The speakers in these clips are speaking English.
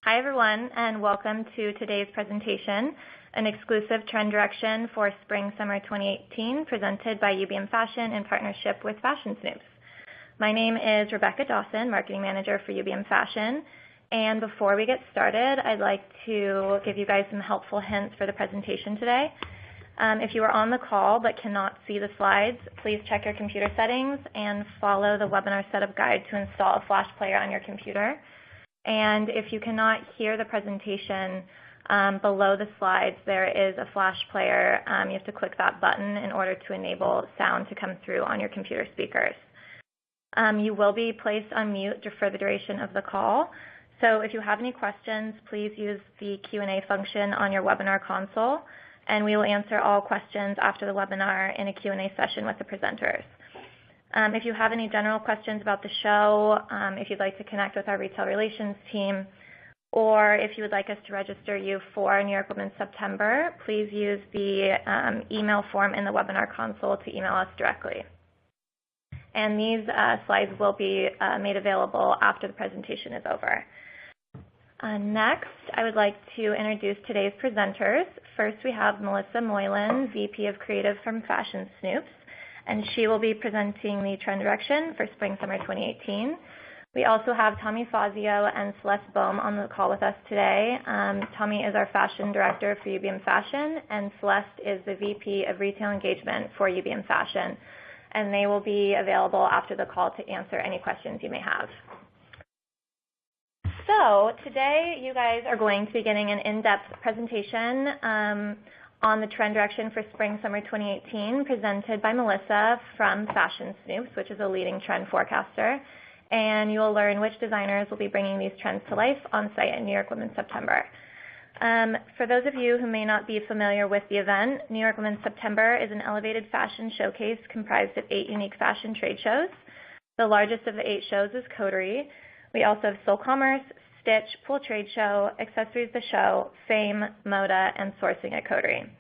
Hi everyone, and welcome to today's presentation, an exclusive trend direction for Spring/Summer 2018 presented by UBM Fashion in partnership with Fashion Snoops. My name is Rebecca Dawson, Marketing Manager for UBM Fashion, and before we get started, I'd like to give you guys some helpful hints for the presentation today. If you are on the call but cannot see the slides, please check your computer settings and follow the webinar setup guide to install a flash player on your computer. And if you cannot hear the presentation, below the slides there is a flash player. You have to click that button in order to enable sound to come through on your computer speakers. You will be placed on mute for the duration of the call. So if you have any questions, please use the Q&A function on your webinar console, and we will answer all questions after the webinar in a Q&A session with the presenters. If you have any general questions about the show, if you'd like to connect with our retail relations team, or if you would like us to register you for New York Women's September, please use the email form in the webinar console to email us directly. And these slides will be made available after the presentation is over. Next, I would like to introduce today's presenters. First, we have Melissa Moylan, VP of Creative from Fashion Snoops, and she will be presenting the trend direction for Spring/Summer 2018. We also have Tommy Fazio and Celeste Bohm on the call with us today. Tommy is our Fashion Director for UBM Fashion, and Celeste is the VP of Retail Engagement for UBM Fashion, and they will be available after the call to answer any questions you may have. So today you guys are going to be getting an in-depth presentation on the trend direction for Spring/Summer 2018 presented by Melissa from Fashion Snoops, which is a leading trend forecaster. And you'll learn which designers will be bringing these trends to life on site at New York Women's September. For those of you who may not be familiar with the event, New York Women's September is an elevated fashion showcase comprised of 8 unique fashion trade shows. The largest of the 8 shows is Coterie. We also have Soul Commerce, Stitch, Pool Trade Show, Accessories the Show, Fame, Moda, and Sourcing at Coterie.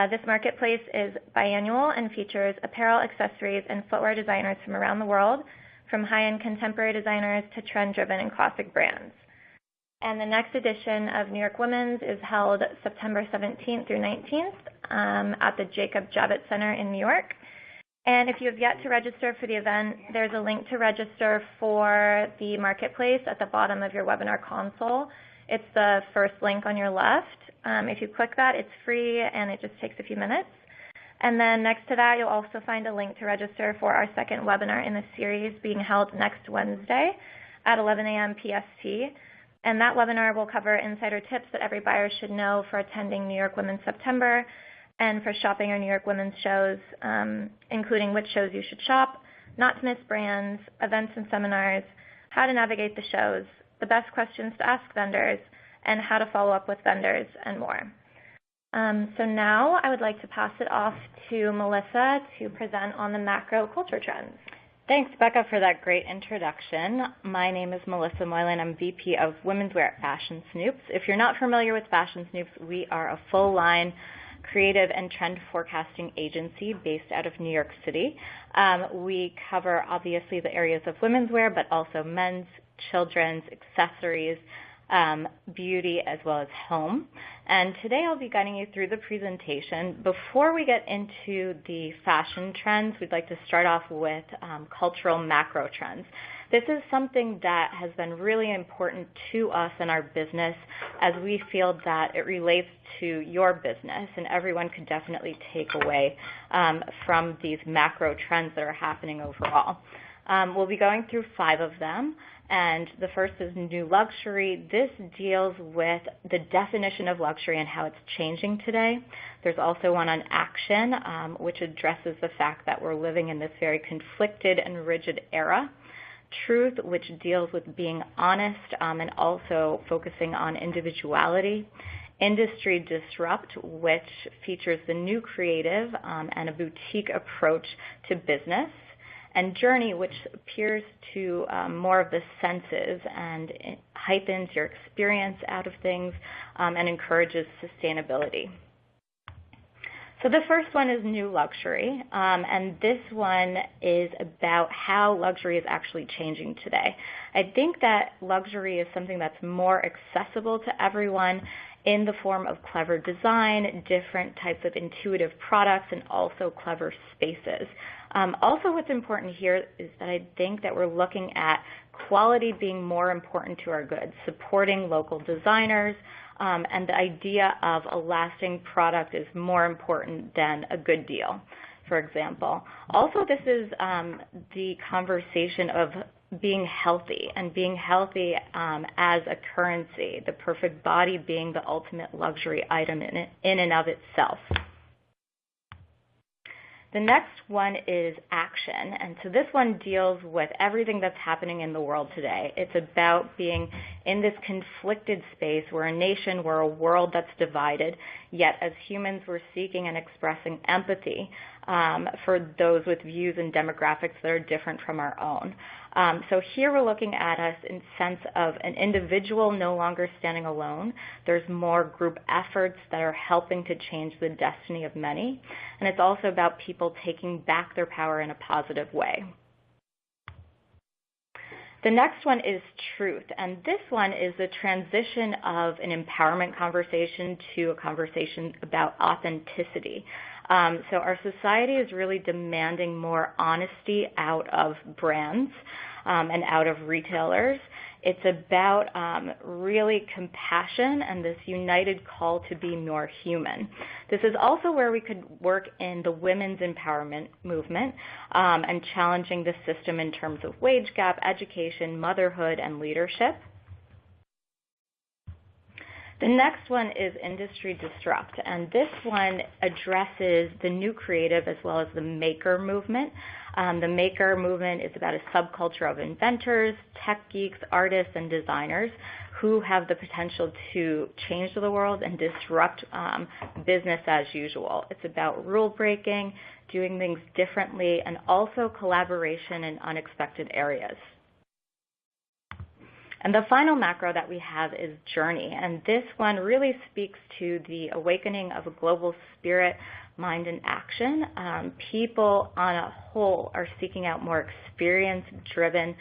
This marketplace is biannual and features apparel, accessories, and footwear designers from around the world, from high-end contemporary designers to trend-driven and classic brands. And the next edition of New York Women's is held September 17th through 19th at the Jacob Javits Center in New York. And if you have yet to register for the event, there's a link to register for the marketplace at the bottom of your webinar console. It's the first link on your left. If you click that, it's free and it just takes a few minutes. And then next to that, you'll also find a link to register for our second webinar in the series being held next Wednesday at 11 a.m. PST. And that webinar will cover insider tips that every buyer should know for attending New York Women's September and for shopping our New York Women's shows, including which shows you should shop, not to miss brands, events and seminars, how to navigate the shows, the best questions to ask vendors, and how to follow up with vendors, and more. So now I would like to pass it off to Melissa to present on the macro culture trends. Thanks, Becca, for that great introduction. My name is Melissa Moylan. I'm VP of Women's Wear at Fashion Snoops. If you're not familiar with Fashion Snoops, we are a full-line creative and trend forecasting agency based out of New York City. We cover, obviously, the areas of women's wear, but also men's, children's, accessories, beauty, as well as home. And today I'll be guiding you through the presentation. Before we get into the fashion trends, we'd like to start off with cultural macro trends. This is something that has been really important to us in our business, as we feel that it relates to your business, and everyone could definitely take away from these macro trends that are happening overall. We'll be going through 5 of them. And the first is new luxury. This deals with the definition of luxury and how it's changing today. There's also one on action, which addresses the fact that we're living in this very conflicted and rigid era. Truth, which deals with being honest and also focusing on individuality. Industry disrupt, which features the new creative and a boutique approach to business. And journey, which appears to more of the senses and it heightens your experience out of things and encourages sustainability. So the first one is new luxury, and this one is about how luxury is actually changing today. I think that luxury is something that's more accessible to everyone in the form of clever design, different types of intuitive products, and also clever spaces. Also, what's important here is that I think that we're looking at quality being more important to our goods, supporting local designers, and the idea of a lasting product is more important than a good deal, for example. Also, this is the conversation of being healthy and being healthy as a currency, the perfect body being the ultimate luxury item in and of itself. The next one is action, and so this one deals with everything that's happening in the world today. It's about being in this conflicted space. We're a nation, we're a world that's divided, yet as humans we're seeking and expressing empathy for those with views and demographics that are different from our own. So here we're looking at us in sense of an individual no longer standing alone. There's more group efforts that are helping to change the destiny of many. And it's also about people taking back their power in a positive way. The next one is truth, and this one is the transition of an empowerment conversation to a conversation about authenticity. So our society is really demanding more honesty out of brands and out of retailers. It's about really compassion and this united call to be more human. This is also where we could work in the women's empowerment movement and challenging the system in terms of wage gap, education, motherhood, and leadership. The next one is industry disrupt, and this one addresses the new creative as well as the maker movement. The maker movement is about a subculture of inventors, tech geeks, artists, and designers who have the potential to change the world and disrupt business as usual. It's about rule breaking, doing things differently, and also collaboration in unexpected areas. And the final macro that we have is journey, and this one really speaks to the awakening of a global spirit, mind, and action. People on a whole are seeking out more experience-driven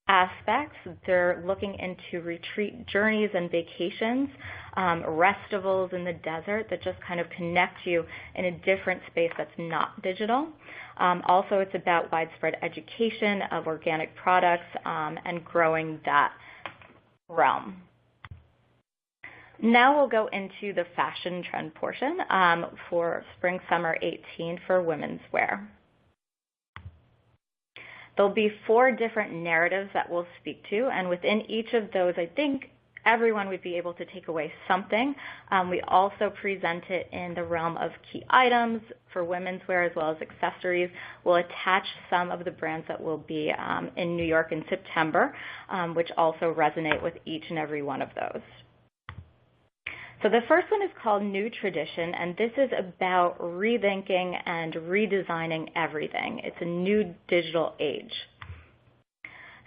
aspects. They're looking into retreat journeys and vacations, restivals in the desert that just kind of connect you in a different space that's not digital. Also, it's about widespread education of organic products and growing that realm. Now we'll go into the fashion trend portion for Spring Summer 18 for women's wear. There'll be 4 different narratives that we'll speak to, and within each of those, I think everyone would be able to take away something. We also present it in the realm of key items for women's wear as well as accessories. We'll attach some of the brands that will be in New York in September, which also resonate with each and every one of those. So the first one is called New Tradition, and this is about rethinking and redesigning everything. It's a new digital age.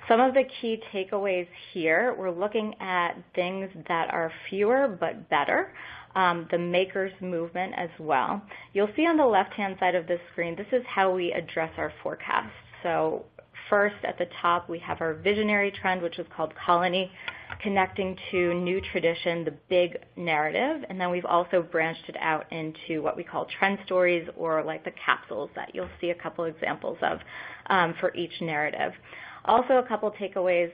Some of the key takeaways here, we're looking at things that are fewer but better, the makers movement as well. You'll see on the left-hand side of this screen, this is how we address our forecast. So first at the top, we have our visionary trend, which is called Colony, connecting to New Tradition, the big narrative, and then we've also branched it out into what we call trend stories, or like the capsules that you'll see a couple examples of for each narrative. Also, a couple takeaways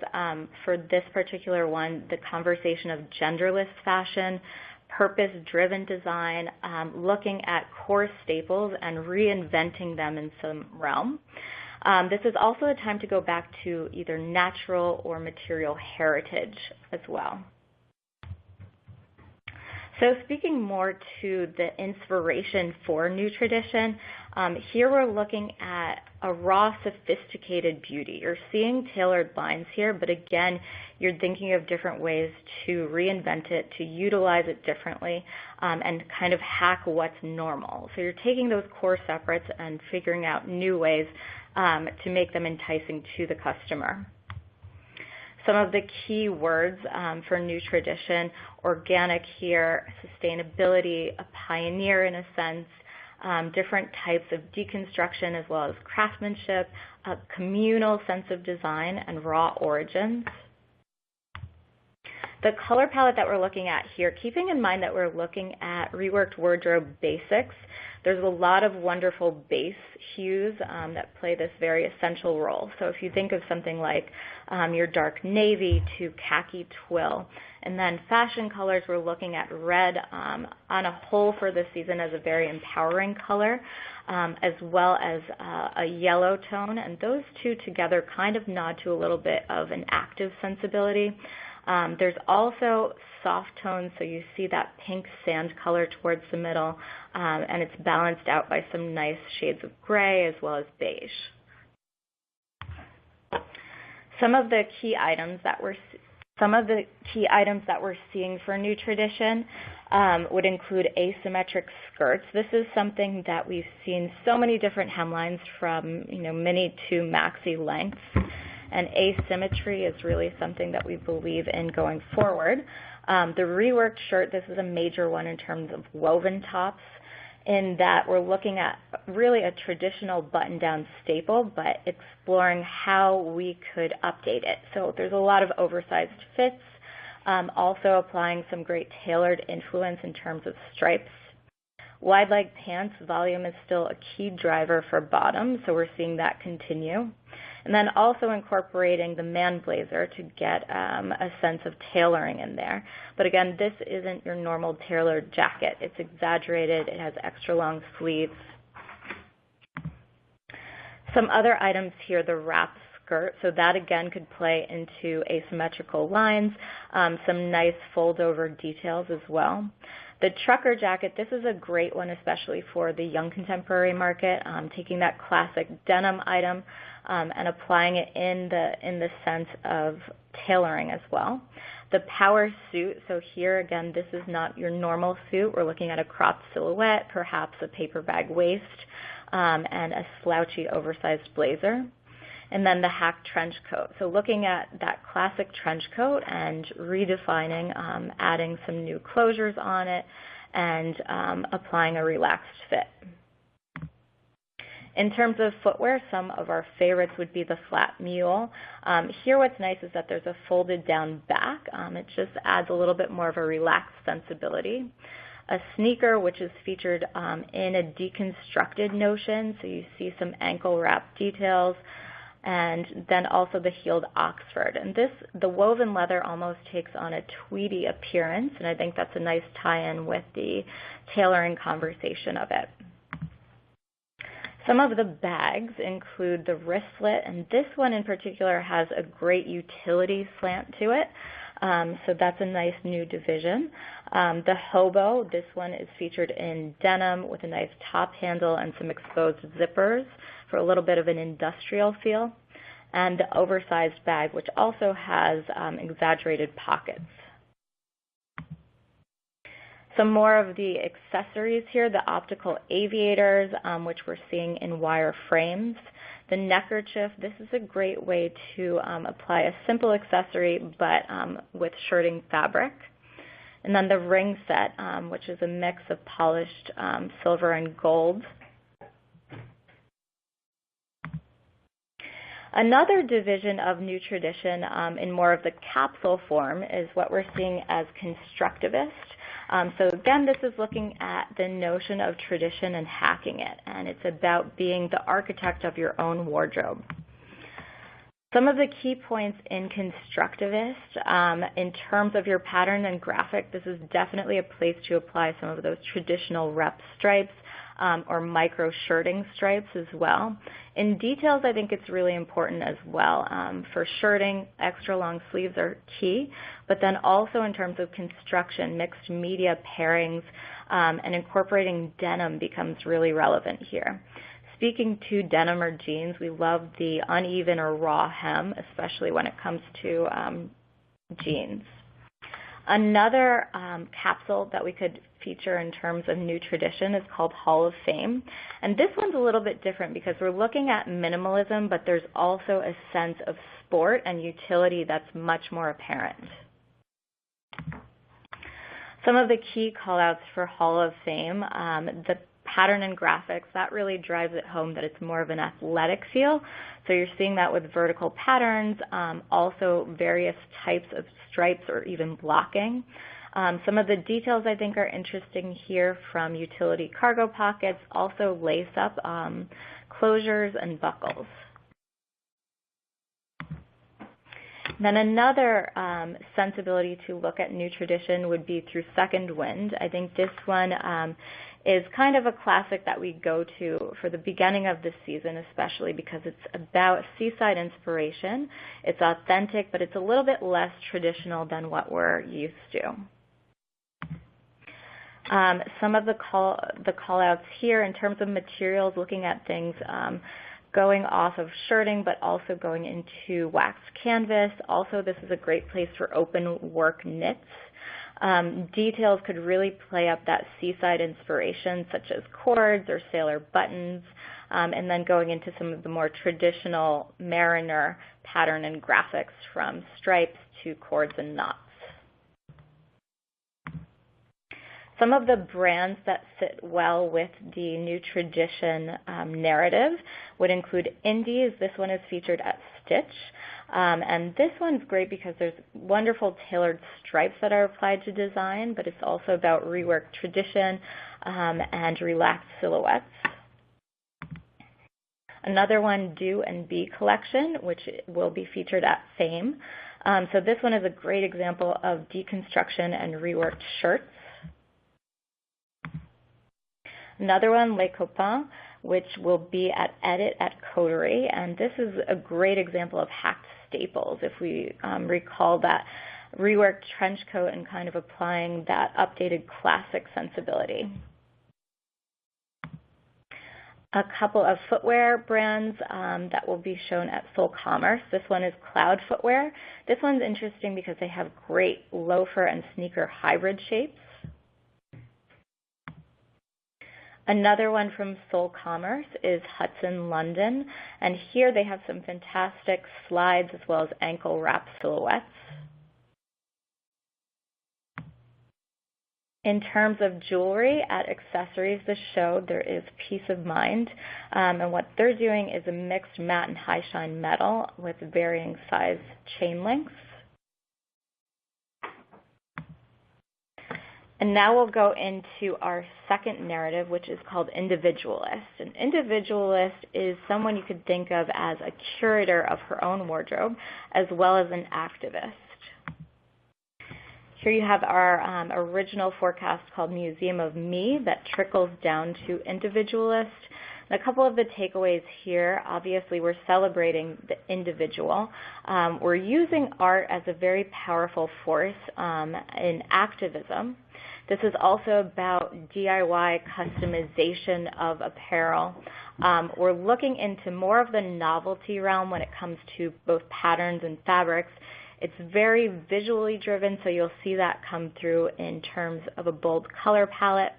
for this particular one, the conversation of genderless fashion, purpose-driven design, looking at core staples and reinventing them in some realm. This is also a time to go back to either natural or material heritage as well. So speaking more to the inspiration for New Tradition, here we're looking at a raw, sophisticated beauty. You're seeing tailored lines here, but again, you're thinking of different ways to reinvent it, to utilize it differently, and kind of hack what's normal. So you're taking those core separates and figuring out new ways to make them enticing to the customer. Some of the key words for new tradition: organic here, sustainability, a pioneer in a sense, different types of deconstruction as well as craftsmanship, a communal sense of design, and raw origins. The color palette that we're looking at here, keeping in mind that we're looking at reworked wardrobe basics, there's a lot of wonderful base hues that play this very essential role. So if you think of something like your dark navy to khaki twill, and then fashion colors, we're looking at red on a whole for this season as a very empowering color, as well as a yellow tone, and those two together kind of nod to a little bit of an active sensibility. There's also soft tones, so you see that pink sand color towards the middle, and it's balanced out by some nice shades of gray as well as beige. Some of the key items that we're seeing for new tradition would include asymmetric skirts. This is something that we've seen so many different hemlines from mini to maxi lengths. And asymmetry is really something that we believe in going forward. The reworked shirt, this is a major one in terms of woven tops, in that we're looking at really a traditional button-down staple, but exploring how we could update it. So there's a lot of oversized fits, also applying some great tailored influence in terms of stripes. Wide leg pants, volume is still a key driver for bottoms, so we're seeing that continue. And then also incorporating the man blazer to get a sense of tailoring in there. But again, this isn't your normal tailored jacket. It's exaggerated. It has extra long sleeves. Some other items here, the wrap skirt. So that again could play into asymmetrical lines, some nice fold over details as well. The trucker jacket, this is a great one, especially for the young contemporary market, taking that classic denim item and applying it in the sense of tailoring as well. The power suit, so here again, this is not your normal suit. We're looking at a cropped silhouette, perhaps a paper bag waist, and a slouchy oversized blazer. And then the hack trench coat. So looking at that classic trench coat and redefining, adding some new closures on it, and applying a relaxed fit. In terms of footwear, some of our favorites would be the flat mule. Here what's nice is that there's a folded down back. It just adds a little bit more of a relaxed sensibility. A sneaker, which is featured in a deconstructed notion, so you see some ankle wrap details, and then also the heeled Oxford. And the woven leather almost takes on a tweedy appearance, and I think that's a nice tie-in with the tailoring conversation of it. Some of the bags include the wristlet, and this one in particular has a great utility slant to it. So that's a nice new division. The hobo, this one is featured in denim with a nice top handle and some exposed zippers for a little bit of an industrial feel. And the oversized bag, which also has exaggerated pockets. Some more of the accessories here, the optical aviators, which we're seeing in wire frames. The neckerchief, this is a great way to apply a simple accessory, but with shirting fabric. And then the ring set, which is a mix of polished silver and gold. Another division of new tradition in more of the capsule form is what we're seeing as constructivist. So again, this is looking at the notion of tradition and hacking it, and it's about being the architect of your own wardrobe. Some of the key points in constructivist, in terms of your pattern and graphic, this is definitely a place to apply some of those traditional rep stripes or micro shirting stripes as well. In details, I think it's really important as well. For shirting, extra long sleeves are key, but then also in terms of construction, mixed media pairings and incorporating denim becomes really relevant here. Speaking to denim or jeans, we love the uneven or raw hem, especially when it comes to jeans. Another capsule that we could feature in terms of new tradition is called Hall of Fame. And this one's a little bit different because we're looking at minimalism, but there's also a sense of sport and utility that's much more apparent. Some of the key callouts for Hall of Fame, the pattern and graphics, that really drives it home that it's more of an athletic feel. So you're seeing that with vertical patterns, also various types of stripes or even blocking. Some of the details I think are interesting here, from utility cargo pockets, also lace-up closures and buckles. Then another sensibility to look at new tradition would be through second wind. I think this one is kind of a classic that we go to for the beginning of the season, especially because it's about seaside inspiration. It's authentic, but it's a little bit less traditional than what we're used to. Some of the call-outs here in terms of materials, looking at things going off of shirting, but also going into waxed canvas. Also, this is a great place for open work knits. Details could really play up that seaside inspiration, such as cords or sailor buttons, and then going into some of the more traditional mariner pattern and graphics, from stripes to cords and knots. Some of the brands that fit well with the new tradition narrative would include Indies. This one is featured at Stitch. And this one's great because there's wonderful tailored stripes that are applied to design, but it's also about reworked tradition and relaxed silhouettes. Another one, Do and Be collection, which will be featured at Fame. So this one is a great example of deconstruction and reworked shirts. Another one, Les Copains, which will be at Edit at Coterie, and this is a great example of hacked staples. If we recall that reworked trench coat and kind of applying that updated classic sensibility. A couple of footwear brands that will be shown at Soul Commerce. This one is Cloud Footwear. This one's interesting because they have great loafer and sneaker hybrid shapes. Another one from Soul Commerce is Hudson London, and here they have some fantastic slides as well as ankle wrap silhouettes. In terms of jewelry, at Accessories The Show, there is Peace of Mind, and what they're doing is a mixed matte and high shine metal with varying size chain lengths. And now we'll go into our second narrative, which is called Individualist. An individualist is someone you could think of as a curator of her own wardrobe, as well as an activist. Here you have our original forecast called Museum of Me that trickles down to Individualist. And a couple of the takeaways here, obviously we're celebrating the individual. We're using art as a very powerful force in activism. This is also about DIY customization of apparel. We're looking into more of the novelty realm when it comes to both patterns and fabrics. It's very visually driven, so you'll see that come through in terms of a bold color palette.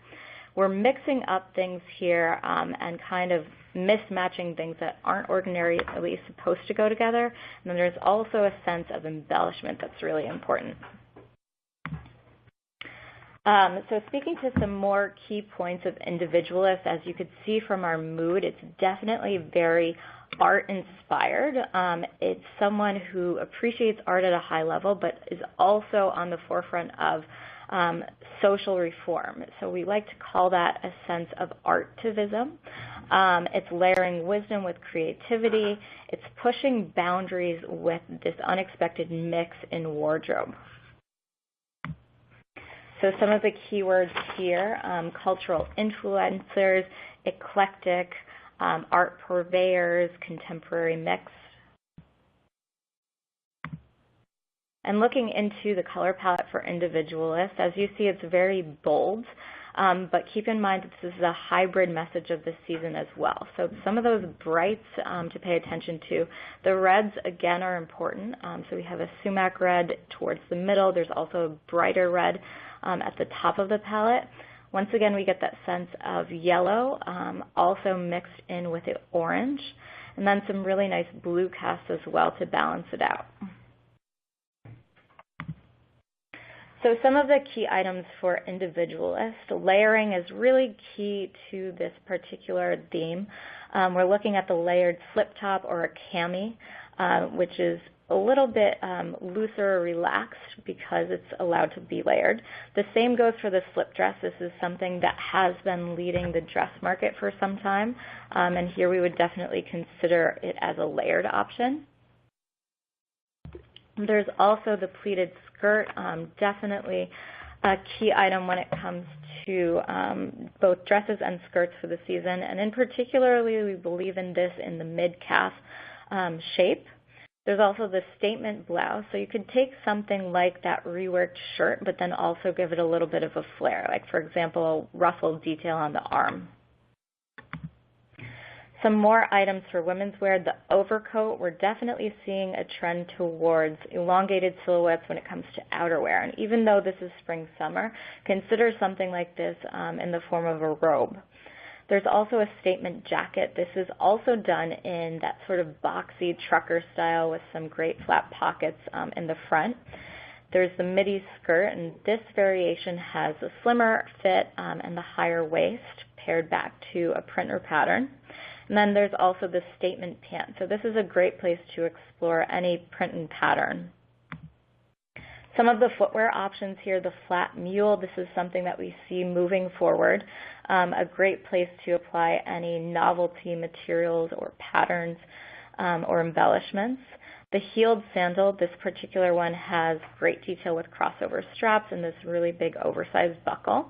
We're mixing up things here and kind of mismatching things that aren't ordinarily supposed to go together. And then there's also a sense of embellishment that's really important. So speaking to some more key points of Individualist, as you could see from our mood, it's definitely very art-inspired. It's someone who appreciates art at a high level, but is also on the forefront of social reform. So we like to call that a sense of artivism. It's layering wisdom with creativity. It's pushing boundaries with this unexpected mix in wardrobe. So some of the keywords here, cultural influencers, eclectic, art purveyors, contemporary mix. And looking into the color palette for Individualist, as you see, it's very bold. but keep in mind that this is a hybrid message of this season as well. So some of those brights to pay attention to. The reds, again, are important. So we have a sumac red towards the middle. There's also a brighter red at the top of the palette. Once again, we get that sense of yellow, also mixed in with the orange, and then some really nice blue casts as well to balance it out. So some of the key items for Individualist. Layering is really key to this particular theme. We're looking at the layered slip top or a cami, which is a little bit looser or relaxed because it's allowed to be layered. The same goes for the slip dress. This is something that has been leading the dress market for some time, and here we would definitely consider it as a layered option. There's also the pleated skirt, definitely a key item when it comes to both dresses and skirts for the season, and in particularly we believe in this in the mid-calf shape. There's also the statement blouse, so you could take something like that reworked shirt, but then also give it a little bit of a flare, like for example, a ruffled detail on the arm. Some more items for women's wear. The overcoat, we're definitely seeing a trend towards elongated silhouettes when it comes to outerwear. And even though this is spring-summer, consider something like this in the form of a robe. There's also a statement jacket. This is also done in that sort of boxy trucker style with some great flat pockets in the front. There's the midi skirt, and this variation has a slimmer fit and the higher waist paired back to a print or pattern. And then there's also the statement pant. So this is a great place to explore any print and pattern. Some of the footwear options here, the flat mule, this is something that we see moving forward. A great place to apply any novelty materials or patterns or embellishments. The heeled sandal, this particular one has great detail with crossover straps and this really big oversized buckle.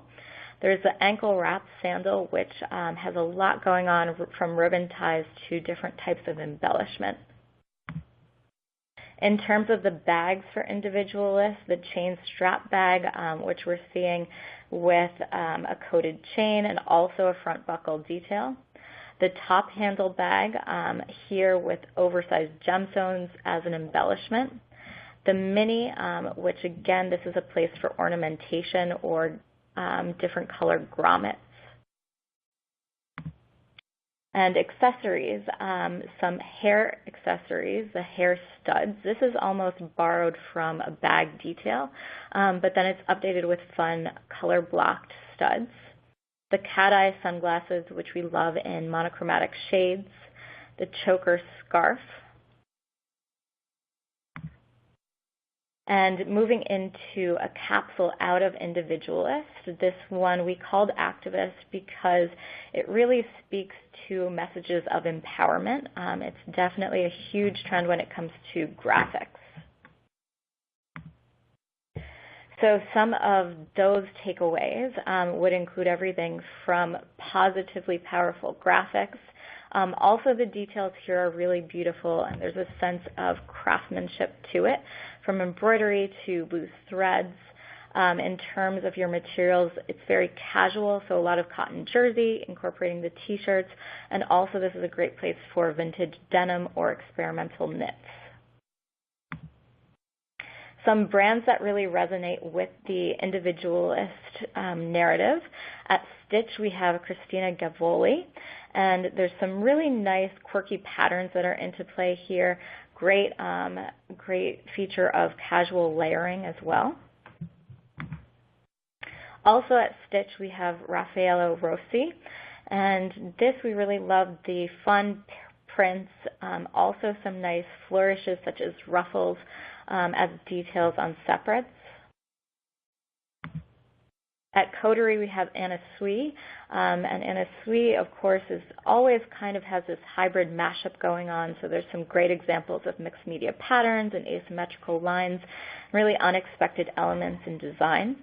There's the ankle wrap sandal, which has a lot going on from ribbon ties to different types of embellishment. In terms of the bags for Individualists, the chain strap bag, which we're seeing with a coated chain and also a front buckle detail. The top handle bag here with oversized gemstones as an embellishment. The mini, which again, this is a place for ornamentation or different colored grommets. And accessories, some hair accessories, the hair studs. This is almost borrowed from a bag detail, but then it's updated with fun color-blocked studs. The cat-eye sunglasses, which we love in monochromatic shades. The choker scarf. And moving into a capsule out of Individualist, this one we called Activist because it really speaks to messages of empowerment. It's definitely a huge trend when it comes to graphics. So some of those takeaways would include everything from positively powerful graphics. Also, the details here are really beautiful, and there's a sense of craftsmanship to it, from embroidery to loose threads. In terms of your materials, it's very casual, so a lot of cotton jersey, incorporating the t-shirts, and also this is a great place for vintage denim or experimental knits. Some brands that really resonate with the Individualist narrative. At Stitch, we have Christina Gavoli, and there's some really nice quirky patterns that are into play here. Great feature of casual layering as well. Also at Stitch, we have Raffaello Rossi, and this we really love the fun prints, also some nice flourishes such as ruffles as details on separates. At Coterie, we have Anna Sui, and Anna Sui, of course, is always kind of has this hybrid mashup going on, so there's some great examples of mixed media patterns and asymmetrical lines, really unexpected elements in design.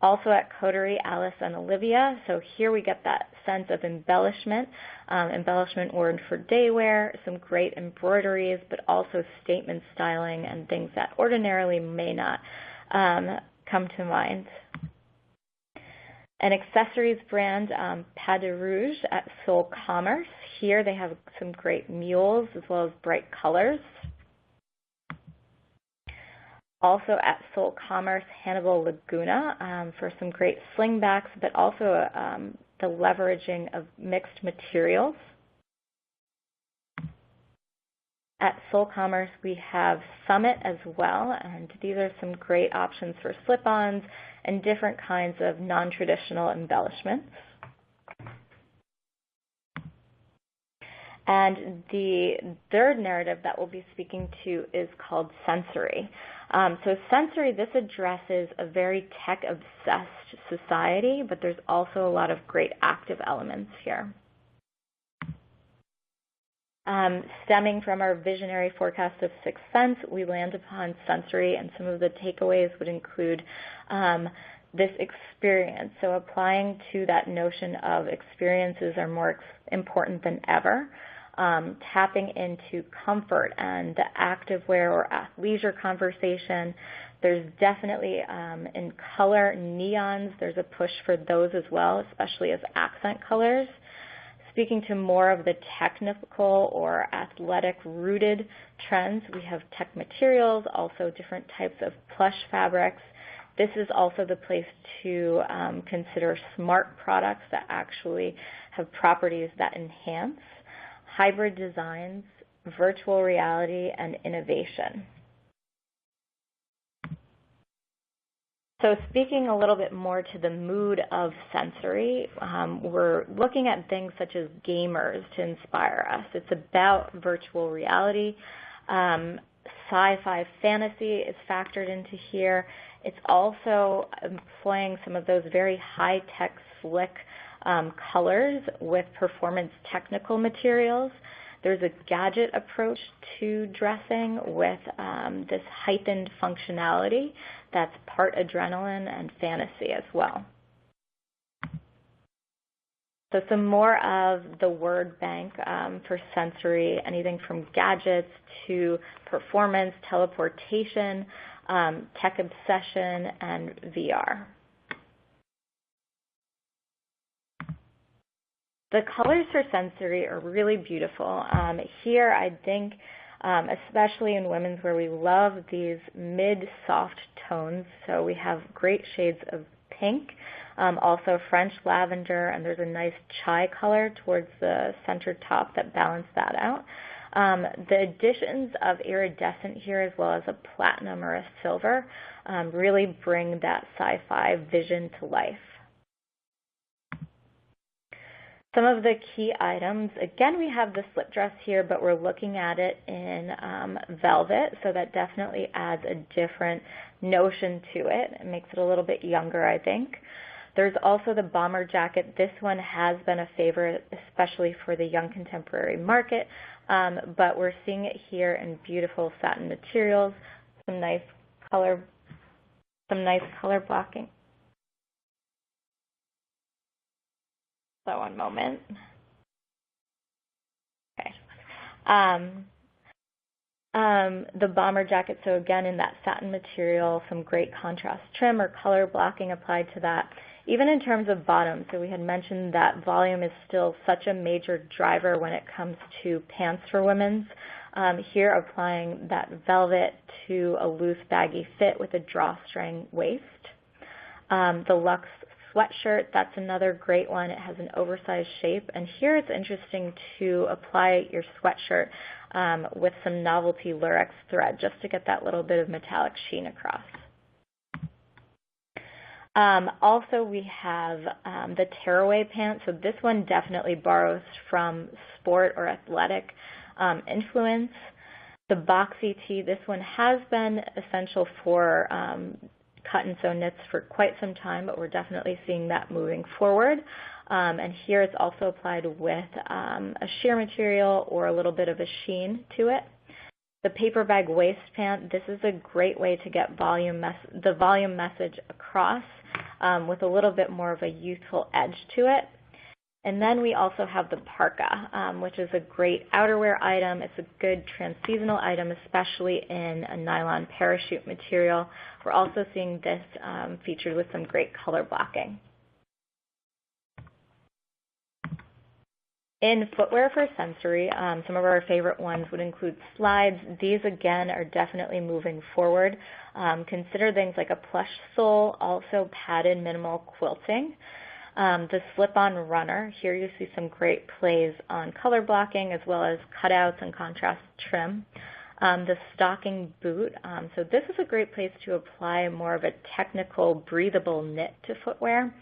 Also at Coterie, Alice and Olivia, so here we get that sense of embellishment, embellishment word for daywear, some great embroideries, but also statement styling and things that ordinarily may not come to mind. An accessories brand, Pas de Rouge at Soul Commerce. Here they have some great mules as well as bright colors. Also at Soul Commerce, Hannibal Laguna for some great slingbacks, but also the leveraging of mixed materials. At Soul Commerce, we have Summit as well, and these are some great options for slip-ons and different kinds of non-traditional embellishments. And the third narrative that we'll be speaking to is called sensory. So sensory, this addresses a very tech-obsessed society, but there's also a lot of great active elements here. Stemming from our visionary forecast of Sixth Sense, we land upon sensory, and some of the takeaways would include this experience. So applying to that notion of experiences are more important than ever. Tapping into comfort and the activewear or athleisure conversation. There's definitely in color, neons, there's a push for those as well, especially as accent colors. Speaking to more of the technical or athletic-rooted trends, we have tech materials, also different types of plush fabrics. This is also the place to consider smart products that actually have properties that enhance, hybrid designs, virtual reality, and innovation. So speaking a little bit more to the mood of sensory, we're looking at things such as gamers to inspire us. It's about virtual reality. Sci-fi fantasy is factored into here. It's also employing some of those very high-tech, slick colors with performance technical materials. There's a gadget approach to dressing with this heightened functionality that's part adrenaline and fantasy as well. So some more of the word bank for sensory, anything from gadgets to performance, teleportation, tech obsession, and VR. The colors for sensory are really beautiful. Here, I think, especially in women's where we love these mid-soft tones, so we have great shades of pink, also French lavender, and there's a nice chai color towards the center top that balance that out. The additions of iridescent here as well as a platinum or a silver really bring that sci-fi vision to life. Some of the key items, again, we have the slip dress here, but we're looking at it in velvet, so that definitely adds a different notion to it. It makes it a little bit younger, I think. There's also the bomber jacket. This one has been a favorite, especially for the young contemporary market, but we're seeing it here in beautiful satin materials, some nice color blocking. So one moment. Okay. The bomber jacket, so again in that satin material, some great contrast trim or color blocking applied to that. Even in terms of bottom, so we had mentioned that volume is still such a major driver when it comes to pants for women's. Here applying that velvet to a loose baggy fit with a drawstring waist. The luxe sweatshirt, that's another great one. It has an oversized shape, and here it's interesting to apply your sweatshirt with some novelty lurex thread just to get that little bit of metallic sheen across. Also, we have the tearaway pant. So this one definitely borrows from sport or athletic influence. The boxy tee, this one has been essential for cut and sew knits for quite some time, but we're definitely seeing that moving forward. And here it's also applied with a sheer material or a little bit of a sheen to it. The paper bag waist pant, this is a great way to get the volume message across with a little bit more of a youthful edge to it. And then we also have the parka, which is a great outerwear item. It's a good transseasonal item, especially in a nylon parachute material. We're also seeing this featured with some great color blocking. In footwear for sensory, some of our favorite ones would include slides. These, again, are definitely moving forward. Consider things like a plush sole, also padded minimal quilting. The slip-on runner, here you see some great plays on color blocking as well as cutouts and contrast trim. The stocking boot, so this is a great place to apply more of a technical, breathable knit to footwear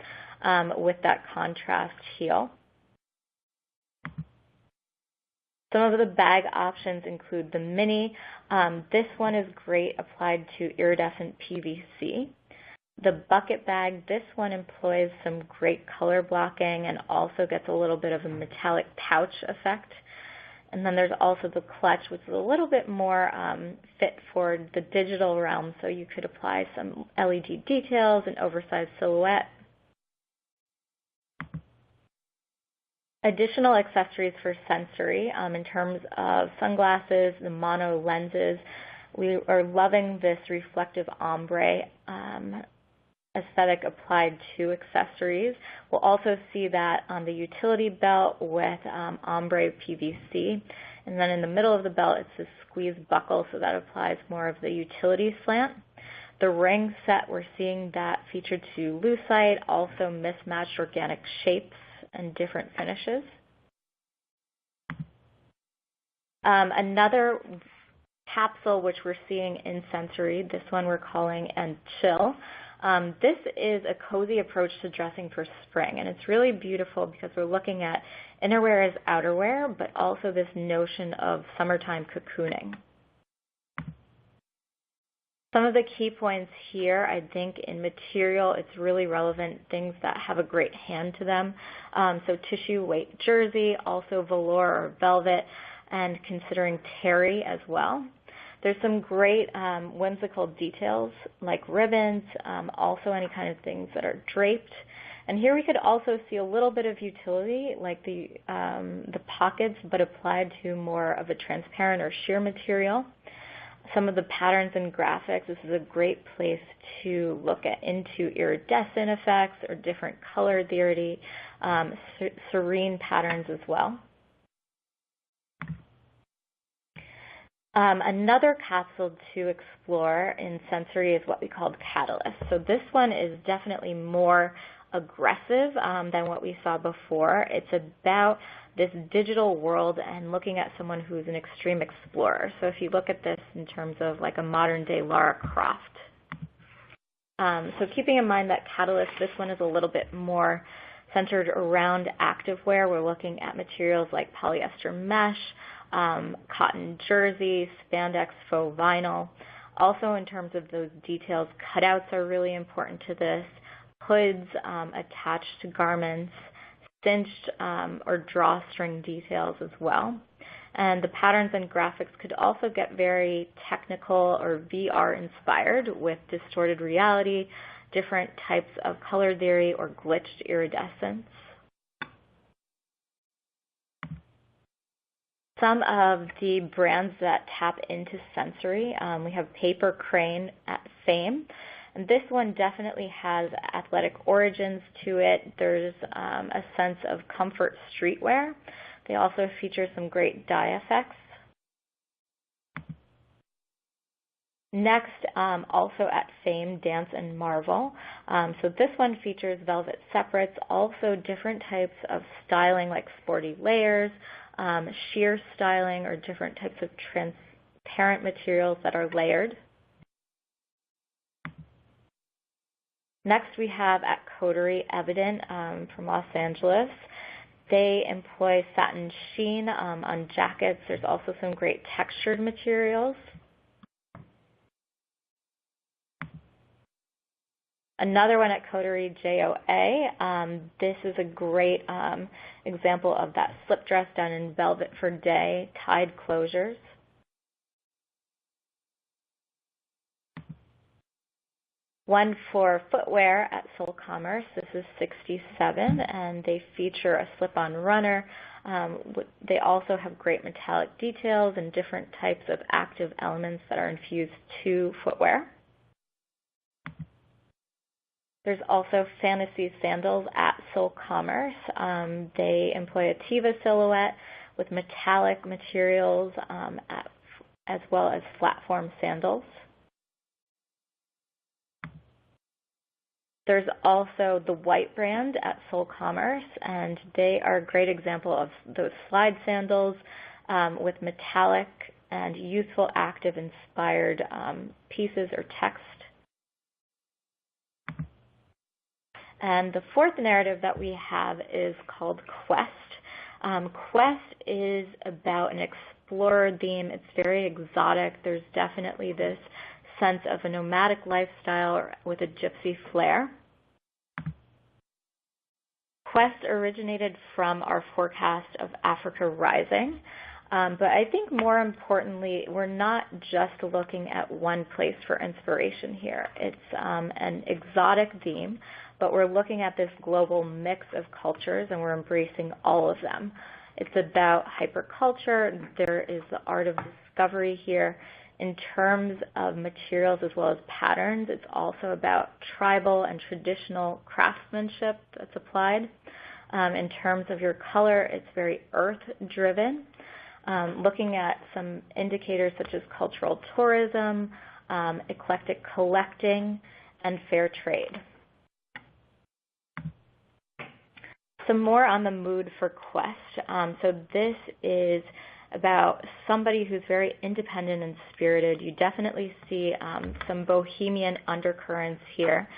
with that contrast heel. Some of the bag options include the mini. This one is great applied to iridescent PVC. The bucket bag, this one employs some great color blocking and also gets a little bit of a metallic pouch effect. And then there's also the clutch, which is a little bit more fit for the digital realm, so you could apply some LED details and oversized silhouette. Additional accessories for sensory in terms of sunglasses, the mono lenses. We are loving this reflective ombre aesthetic applied to accessories. We'll also see that on the utility belt with ombre PVC. And then in the middle of the belt, it's this squeeze buckle, so that applies more of the utility slant. The ring set, we're seeing that featured to lucite, also mismatched organic shapes and different finishes. Another capsule which we're seeing in sensory, this one we're calling and chill. This is a cozy approach to dressing for spring, and it's really beautiful because we're looking at innerwear as outerwear, but also this notion of summertime cocooning. Some of the key points here, I think in material, it's really relevant, things that have a great hand to them. So tissue weight jersey, also velour or velvet, and considering terry as well. There's some great whimsical details like ribbons, also any kind of things that are draped. And here we could also see a little bit of utility, like the pockets, but applied to more of a transparent or sheer material. Some of the patterns and graphics, this is a great place to look into iridescent effects or different color theory, serene patterns as well. Another capsule to explore in sensory is what we called Catalyst. So this one is definitely more aggressive than what we saw before. It's about this digital world and looking at someone who's an extreme explorer. So if you look at this in terms of like a modern day Lara Croft. So keeping in mind that Catalyst, this one is a little bit more centered around activewear. We're looking at materials like polyester mesh, cotton jersey, spandex faux vinyl. Also in terms of those details, cutouts are really important to this. Hoods attached to garments, cinched or drawstring details as well. And the patterns and graphics could also get very technical or VR inspired with distorted reality, different types of color theory, or glitched iridescence. Some of the brands that tap into sensory, we have Paper Crane at Fame. And this one definitely has athletic origins to it. There's a sense of comfort streetwear. They also feature some great dye effects. Next, also at Fame, Dance and Marvel. So this one features velvet separates, also different types of styling like sporty layers, sheer styling, or different types of transparent materials that are layered. Next, we have at Coterie Evident from Los Angeles. They employ satin sheen on jackets. There's also some great textured materials. Another one at Coterie, JOA. This is a great example of that slip dress done in velvet for day, tied closures. One for footwear at Soul Commerce. This is 67, and they feature a slip-on runner. They also have great metallic details and different types of active elements that are infused to footwear. There's also Fantasy Sandals at Soul Commerce. They employ a Tiva silhouette with metallic materials as well as flat-form sandals. There's also the White brand at Soul Commerce, and they are a great example of those slide sandals with metallic and youthful, active, inspired pieces or text. And the fourth narrative that we have is called Quest. Quest is about an explorer theme. It's very exotic. There's definitely this sense of a nomadic lifestyle with a gypsy flair. Quest originated from our forecast of Africa Rising, but I think more importantly, we're not just looking at one place for inspiration here. It's an exotic theme, but we're looking at this global mix of cultures and we're embracing all of them. It's about hyperculture. There is the art of discovery here. In terms of materials as well as patterns, it's also about tribal and traditional craftsmanship that's applied. In terms of your color, it's very earth-driven. Looking at some indicators such as cultural tourism, eclectic collecting, and fair trade. Some more on the mood for Quest. So this is about somebody who's very independent and spirited. You definitely see some bohemian undercurrents here,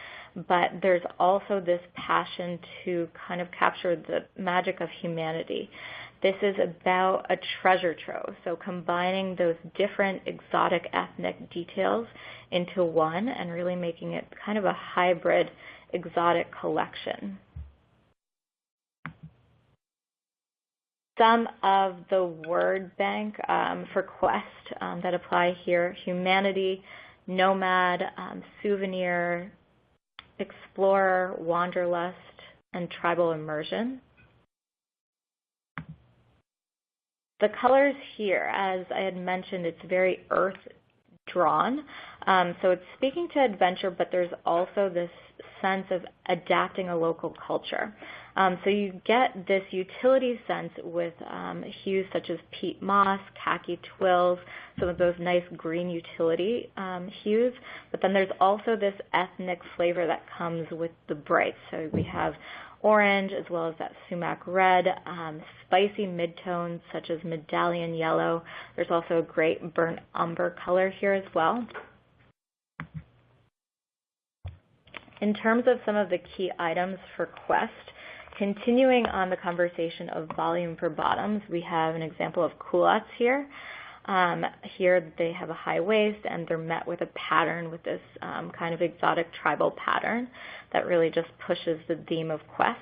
but there's also this passion to kind of capture the magic of humanity. This is about a treasure trove, so combining those different exotic ethnic details into one and really making it kind of a hybrid exotic collection. Some of the word bank for Quest that apply here: humanity, nomad, souvenir, explorer, wanderlust, and tribal immersion. The colors here, as I had mentioned, it's very earth-drawn. So it's speaking to adventure, but there's also this sense of adapting a local culture. So you get this utility sense with hues such as peat moss, khaki twills, some of those nice green utility hues. But then there's also this ethnic flavor that comes with the brights. So we have orange as well as that sumac red, spicy midtones such as medallion yellow. There's also a great burnt umber color here as well. In terms of some of the key items for Quest, continuing on the conversation of volume for bottoms, we have an example of culottes here. Here they have a high waist and they're met with a pattern with this kind of exotic tribal pattern that really just pushes the theme of Quest.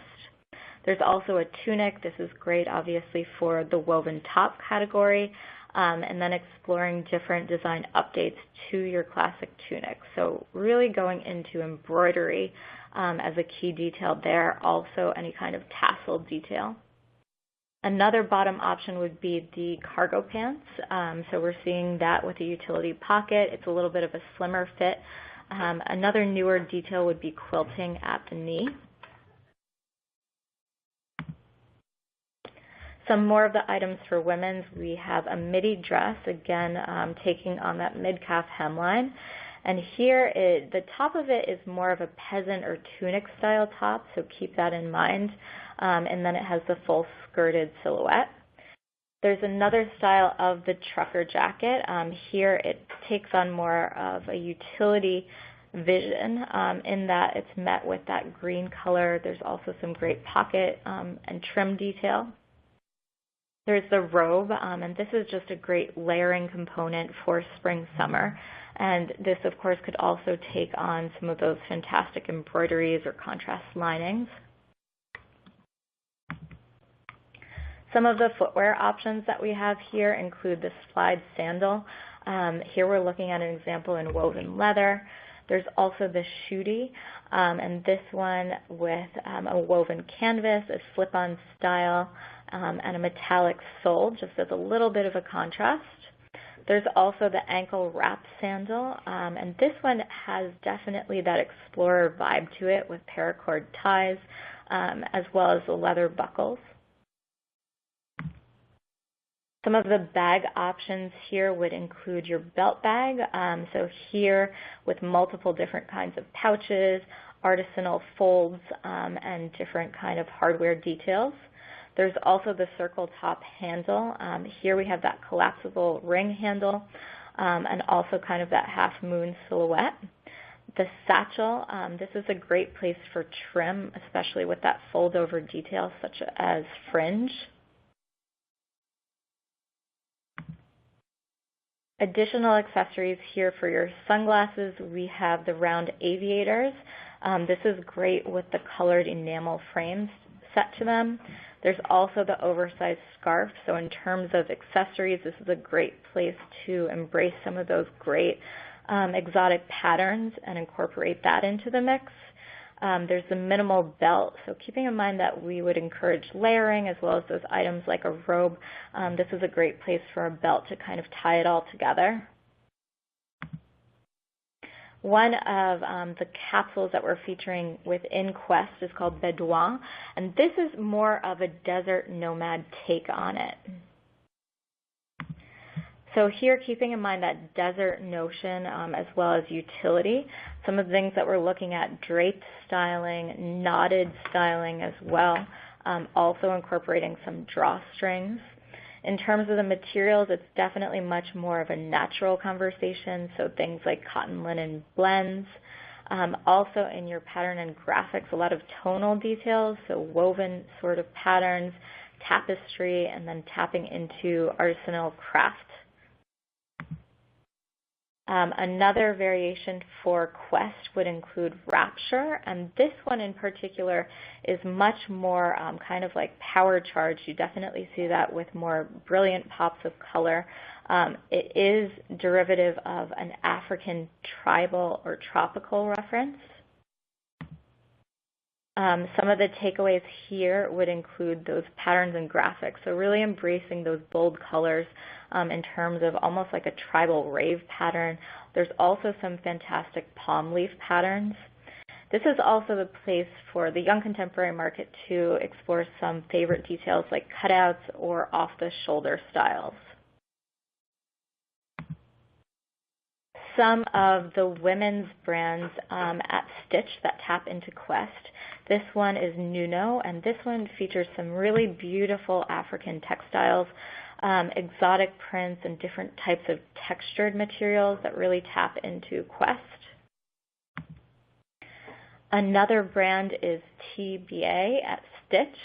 There's also a tunic. This is great obviously for the woven top category, and then exploring different design updates to your classic tunic. So really going into embroidery as a key detail there, also any kind of tassel detail. Another bottom option would be the cargo pants. So we're seeing that with a utility pocket. It's a little bit of a slimmer fit. Another newer detail would be quilting at the knee. Some more of the items for women's, we have a midi dress, again taking on that mid-calf hemline. And here, the top of it is more of a peasant or tunic style top, so keep that in mind. And then it has the full skirted silhouette. There's another style of the trucker jacket. Here it takes on more of a utility vision in that it's met with that green color. There's also some great pocket and trim detail. There's the robe, and this is just a great layering component for spring-summer. And this, of course, could also take on some of those fantastic embroideries or contrast linings. Some of the footwear options that we have here include the slide sandal. Here we're looking at an example in woven leather. There's also the shootie, and this one with a woven canvas, a slip-on style, and a metallic sole, just as a little bit of a contrast. There's also the ankle wrap sandal, and this one has definitely that explorer vibe to it with paracord ties, as well as the leather buckles. Some of the bag options here would include your belt bag, so here with multiple different kinds of pouches, artisanal folds, and different kind of hardware details. There's also the circle top handle. Here we have that collapsible ring handle, and also kind of that half moon silhouette. The satchel, this is a great place for trim, especially with that fold over detail such as fringe. Additional accessories here for your sunglasses, we have the round aviators. This is great with the colored enamel frames set to them. There's also the oversized scarf. So in terms of accessories, this is a great place to embrace some of those great exotic patterns and incorporate that into the mix. There's the minimal belt, so keeping in mind that we would encourage layering as well as those items like a robe. This is a great place for a belt to kind of tie it all together. One of the capsules that we're featuring within Quest is called Bedouin, and this is more of a desert nomad take on it. So here, keeping in mind that desert notion as well as utility, some of the things that we're looking at, draped styling, knotted styling as well, also incorporating some drawstrings. In terms of the materials, it's definitely much more of a natural conversation, so things like cotton linen blends. Also in your pattern and graphics, a lot of tonal details, so woven sort of patterns, tapestry, and then tapping into artisanal craft. Another variation for Quest would include Rapture, and this one in particular is much more kind of like power charged. You definitely see that with more brilliant pops of color. It is derivative of an African tribal or tropical reference. Some of the takeaways here would include those patterns and graphics, so really embracing those bold colors in terms of almost like a tribal rave pattern. There's also some fantastic palm leaf patterns. This is also the place for the young contemporary market to explore some favorite details like cutouts or off-the-shoulder styles. Some of the women's brands at Stitch that tap into Quest. This one is Nuno, and this one features some really beautiful African textiles, exotic prints, and different types of textured materials that really tap into Quest. Another brand is TBA at Stitch,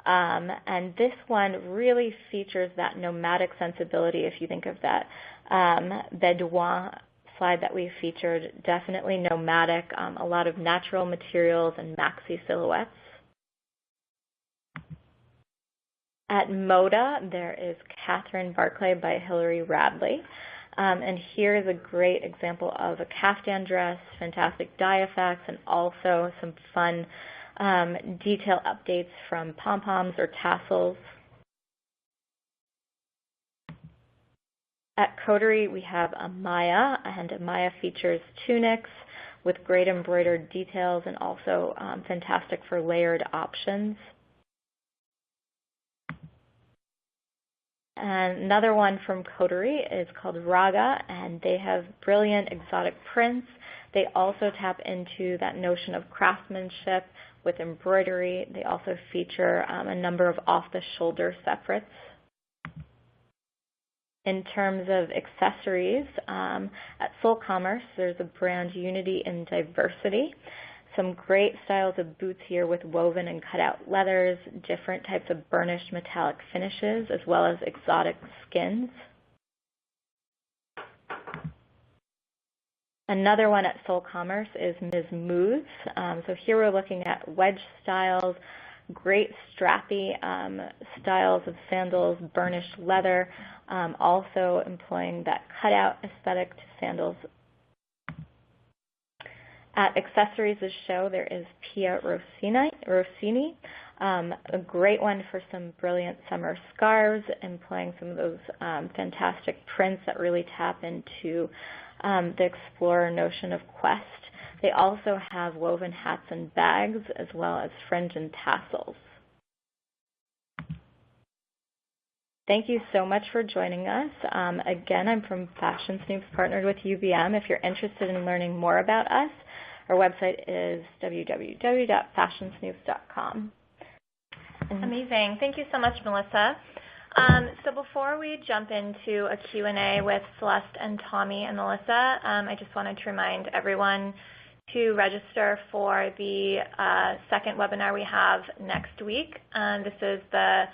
and this one really features that nomadic sensibility. If you think of that Bedouin slide that we featured, definitely nomadic, a lot of natural materials and maxi silhouettes. At Moda, there is Catherine Barclay by Hilary Radley. And here is a great example of a caftan dress, fantastic dye effects, and also some fun detail updates from pom-poms or tassels. At Coterie, we have Amaya, and Amaya features tunics with great embroidered details and also fantastic for layered options. And another one from Coterie is called Raga, and they have brilliant exotic prints. They also tap into that notion of craftsmanship with embroidery. They also feature a number of off-the-shoulder separates. In terms of accessories, at Soul Commerce, there's a brand Unity in Diversity. Some great styles of boots here with woven and cut-out leathers, different types of burnished metallic finishes, as well as exotic skins. Another one at Soul Commerce is Ms. Moods. So here we're looking at wedge styles, great strappy styles of sandals, burnished leather, also employing that cutout aesthetic to sandals. At Accessories This Show, there is Pia Rossini, a great one for some brilliant summer scarves, employing some of those fantastic prints that really tap into the explorer notion of quest. They also have woven hats and bags, as well as fringe and tassels. Thank you so much for joining us. Again, I'm from Fashion Snoops, partnered with UVM. If you're interested in learning more about us, our website is www.fashionsnoops.com. Amazing. Thank you so much, Melissa. So before we jump into a Q&A with Celeste and Tommy and Melissa, I just wanted to remind everyone to register for the second webinar we have next week. This is the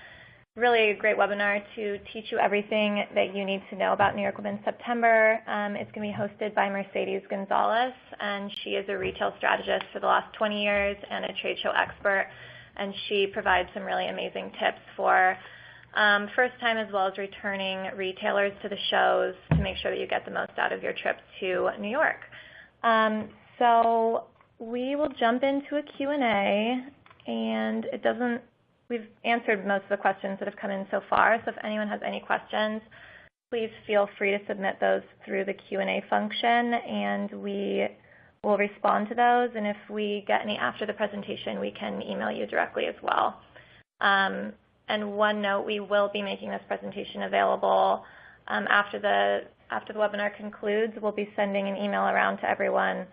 really great webinar to teach you everything that you need to know about New York Women's September. It's going to be hosted by Mercedes Gonzalez, and she is a retail strategist for the last 20 years and a trade show expert, and she provides some really amazing tips for first-time as well as returning retailers to the shows to make sure that you get the most out of your trip to New York. So we will jump into a Q&A, and we've answered most of the questions that have come in so far, so if anyone has any questions, please feel free to submit those through the Q&A function, and we will respond to those, and if we get any after the presentation, we can email you directly as well. And one note, we will be making this presentation available after the webinar concludes. We'll be sending an email around to everyone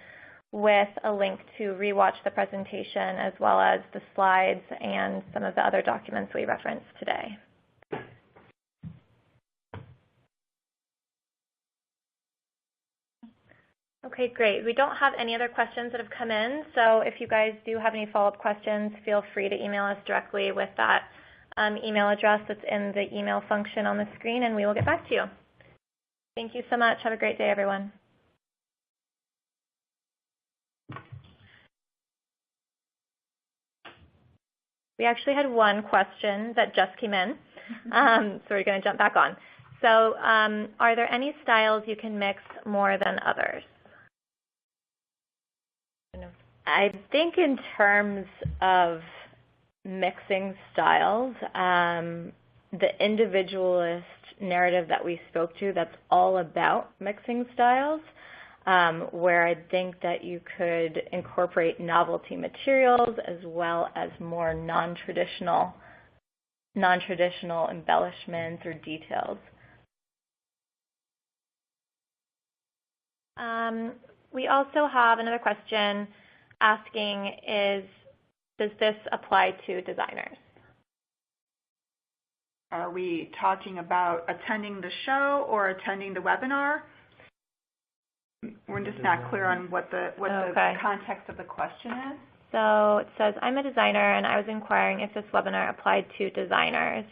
with a link to rewatch the presentation as well as the slides and some of the other documents we referenced today. Okay, great. We don't have any other questions that have come in, so if you guys do have any follow-up questions, feel free to email us directly with that email address that's in the email function on the screen, and we will get back to you. Thank you so much. Have a great day, everyone. We actually had one question that just came in, so we're going to jump back on. So are there any styles you can mix more than others? I think in terms of mixing styles, the individualist narrative that we spoke to, that's all about mixing styles, where I think that you could incorporate novelty materials as well as more non-traditional embellishments or details. We also have another question asking does this apply to designers? Are we talking about attending the show or attending the webinar? We're just not clear on what the context of the question is. So it says, I'm a designer, and I was inquiring if this webinar applied to designers.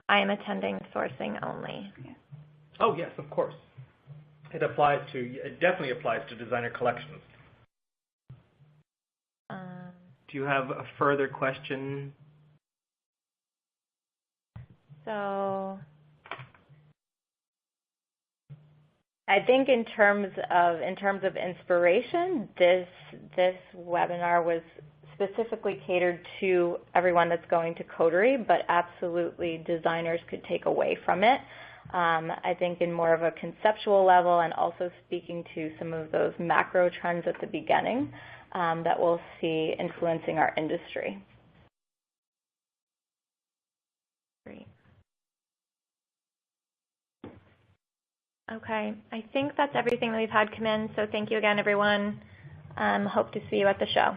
I am attending sourcing only. Oh, yes, of course. It definitely applies to designer collections. Do you have a further question? So I think in terms of inspiration, this webinar was specifically catered to everyone that's going to Coterie, but absolutely designers could take away from it. I think in more of a conceptual level and also speaking to some of those macro trends at the beginning that we'll see influencing our industry. Great. Okay, I think that's everything that we've had come in, so thank you again, everyone. Hope to see you at the show.